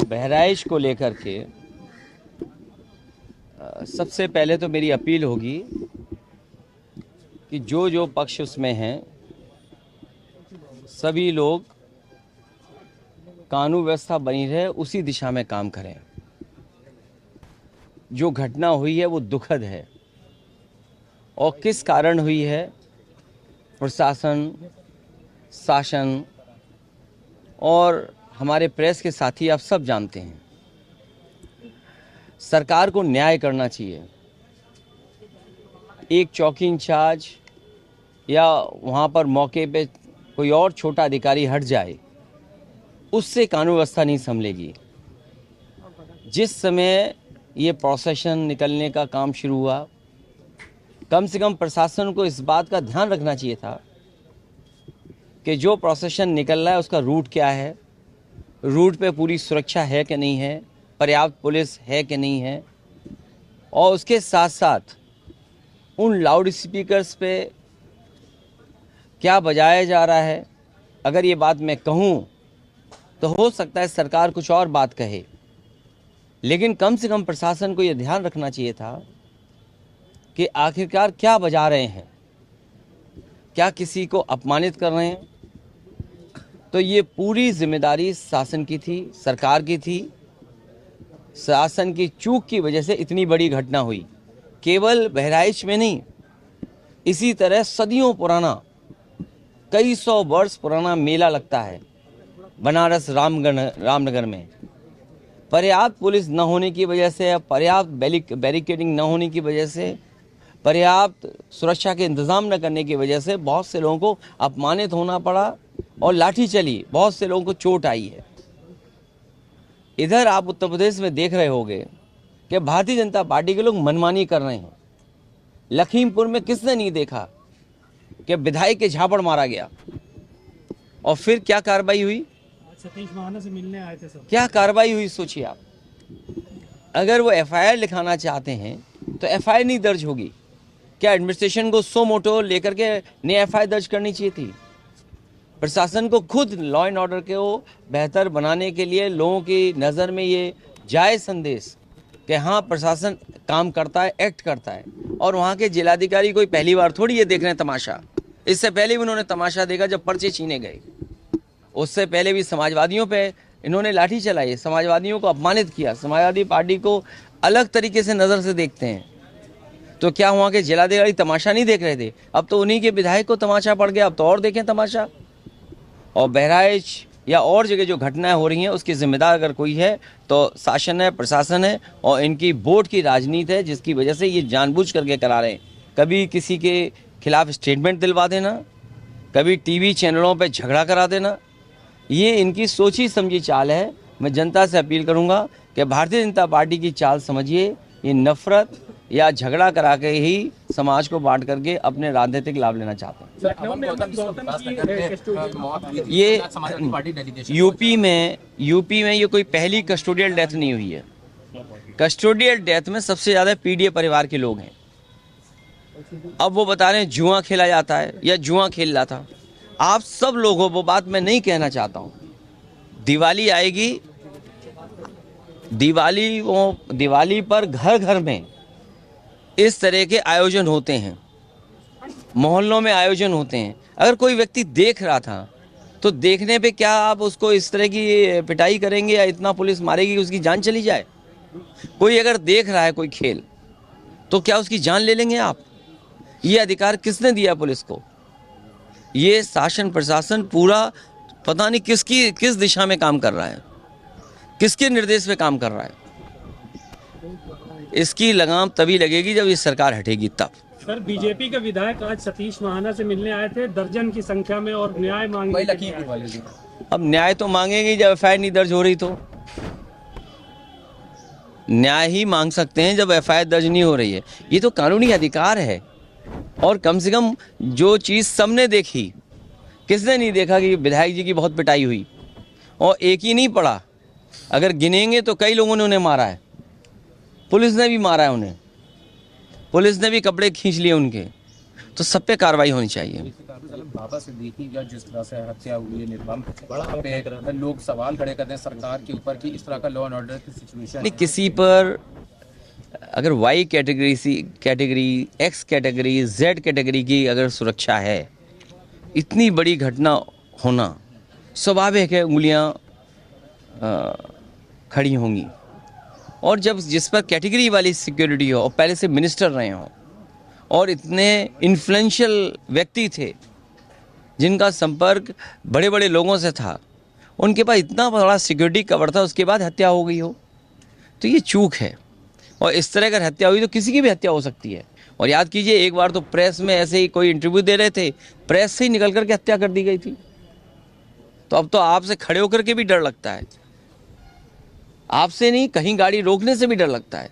बहराइच को लेकर के सबसे पहले तो मेरी अपील होगी कि जो जो पक्ष उसमें हैं सभी लोग कानून व्यवस्था बनी रहे उसी दिशा में काम करें। जो घटना हुई है वो दुखद है और किस कारण हुई है प्रशासन, शासन और हमारे प्रेस के साथी आप सब जानते हैं। सरकार को न्याय करना चाहिए। एक चौकी इंचार्ज या वहाँ पर मौके पे कोई और छोटा अधिकारी हट जाए उससे कानून व्यवस्था नहीं संभलेगी। जिस समय ये प्रोसेशन निकलने का काम शुरू हुआ, कम से कम प्रशासन को इस बात का ध्यान रखना चाहिए था कि जो प्रोसेशन निकल रहा है उसका रूट क्या है, रूट पे पूरी सुरक्षा है कि नहीं है, पर्याप्त पुलिस है कि नहीं है, और उसके साथ साथ उन लाउड स्पीकर्स पे क्या बजाया जा रहा है। अगर ये बात मैं कहूँ तो हो सकता है सरकार कुछ और बात कहे, लेकिन कम से कम प्रशासन को ये ध्यान रखना चाहिए था कि आखिरकार क्या बजा रहे हैं, क्या किसी को अपमानित कर रहे हैं। तो ये पूरी जिम्मेदारी शासन की थी, सरकार की थी। शासन की चूक की वजह से इतनी बड़ी घटना हुई। केवल बहराइच में नहीं, इसी तरह सदियों पुराना, कई सौ वर्ष पुराना मेला लगता है बनारस रामनगर में। पर्याप्त पुलिस न होने की वजह से, पर्याप्त बैरिकेडिंग न होने की वजह से, पर्याप्त सुरक्षा के इंतजाम न करने की वजह से बहुत से लोगों को अपमानित होना पड़ा और लाठी चली, बहुत से लोगों को चोट आई है। इधर आप उत्तर प्रदेश में देख रहे होंगे कि भारतीय जनता पार्टी के लोग मनमानी कर रहे हैं। लखीमपुर में किसने नहीं देखा कि विधायक के झापड़ मारा गया और फिर क्या कार्रवाई हुई? सतीश महाना से मिलने आए थे सब। क्या कार्रवाई हुई सोचिए आप। अगर वो एफआईआर लिखाना चाहते हैं तो एफआईआर नहीं दर्ज होगी क्या? एडमिनिस्ट्रेशन को सो मोटो लेकर के नई एफआईआर दर्ज करनी चाहिए थी। प्रशासन को खुद लॉ एंड ऑर्डर को बेहतर बनाने के लिए लोगों की नज़र में ये जायज़ संदेश कि हाँ प्रशासन काम करता है, एक्ट करता है। और वहाँ के जिलाधिकारी कोई पहली बार थोड़ी ये देख रहे हैं तमाशा। इससे पहले भी उन्होंने तमाशा देखा जब पर्चे छीने गए। उससे पहले भी समाजवादियों पे इन्होंने लाठी चलाई, समाजवादियों को अपमानित किया। समाजवादी पार्टी को अलग तरीके से नज़र से देखते हैं। तो क्या वहाँ के जिलाधिकारी तमाशा नहीं देख रहे थे? अब तो उन्हीं के विधायक को तमाशा पड़ गया, अब तो और देखें तमाशा। और बहराइच या और जगह जो घटनाएं हो रही हैं उसकी जिम्मेदार अगर कोई है तो शासन है, प्रशासन है और इनकी वोट की राजनीति है, जिसकी वजह से ये जानबूझ करके करा रहे हैं। कभी किसी के खिलाफ स्टेटमेंट दिलवा देना, कभी टीवी चैनलों पे झगड़ा करा देना, ये इनकी सोची समझी चाल है। मैं जनता से अपील करूंगा कि भारतीय जनता पार्टी की चाल समझिए। ये नफरत या झगड़ा करा के ही समाज को बांट करके अपने राजनीतिक लाभ लेना चाहते हैं। ये यूपी में ये कोई पहली कस्टोडियल डेथ नहीं हुई है। कस्टोडियल डेथ में सबसे ज़्यादा पीडीए परिवार के लोग हैं। अब वो बता रहे हैं जुआ खेला जाता है या जुआ खेल रहा था। आप सब लोग हो, वो बात मैं नहीं कहना चाहता हूँ। दिवाली आएगी, दिवाली पर घर घर में इस तरह के आयोजन होते हैं, मोहल्लों में आयोजन होते हैं। अगर कोई व्यक्ति देख रहा था तो देखने पे क्या आप उसको इस तरह की पिटाई करेंगे या इतना पुलिस मारेगी कि उसकी जान चली जाए? कोई अगर देख रहा है कोई खेल तो क्या उसकी जान ले लेंगे आप? ये अधिकार किसने दिया पुलिस को? ये शासन प्रशासन पूरा पता नहीं किस दिशा में काम कर रहा है, किसके निर्देश पे काम कर रहा है। इसकी लगाम तभी लगेगी जब ये सरकार हटेगी तब। सर, बीजेपी के विधायक आज सतीश महाना से मिलने आए थे दर्जन की संख्या में और न्याय मांगने के लिए। अब न्याय तो मांगेंगे जब एफआईआर नहीं दर्ज हो रही। तो न्याय ही मांग सकते हैं जब एफआईआर दर्ज नहीं हो रही है। ये तो कानूनी अधिकार है। और कम से कम जो चीज़ सबने देखी, किसने नहीं देखा कि विधायक जी की बहुत पिटाई हुई और एक ही नहीं पड़ा। अगर गिनेंगे तो कई लोगों ने उन्हें मारा है, पुलिस ने भी मारा है उन्हें, पुलिस ने भी कपड़े खींच लिए उनके। तो सब पे कार्रवाई होनी चाहिए। बाबा सिद्दीकी का जिस तरह से हत्या हुई है निर्मम, वहाँ पे लोग सवाल खड़े करते हैं सरकार के ऊपर कि इस तरह का लॉ एंड ऑर्डर की सिचुएशन नहीं, किसी पर अगर Y category, C category, X category, Z category की अगर सुरक्षा है, इतनी बड़ी घटना होना स्वाभाविक है, उंगलियां खड़ी होंगी। और जब जिस पर कैटेगरी वाली सिक्योरिटी हो और पहले से मिनिस्टर रहे हों और इतने इन्फ्लुएंशियल व्यक्ति थे जिनका संपर्क बड़े बड़े लोगों से था, उनके पास इतना बड़ा सिक्योरिटी कवर था, उसके बाद हत्या हो गई हो, तो ये चूक है। और इस तरह अगर हत्या हुई तो किसी की भी हत्या हो सकती है। और याद कीजिए, एक बार तो प्रेस में ऐसे ही कोई इंटरव्यू दे रहे थे, प्रेस से ही निकल करके हत्या कर दी गई थी। तो अब तो आपसे खड़े होकर के भी डर लगता है, आपसे नहीं, कहीं गाड़ी रोकने से भी डर लगता है।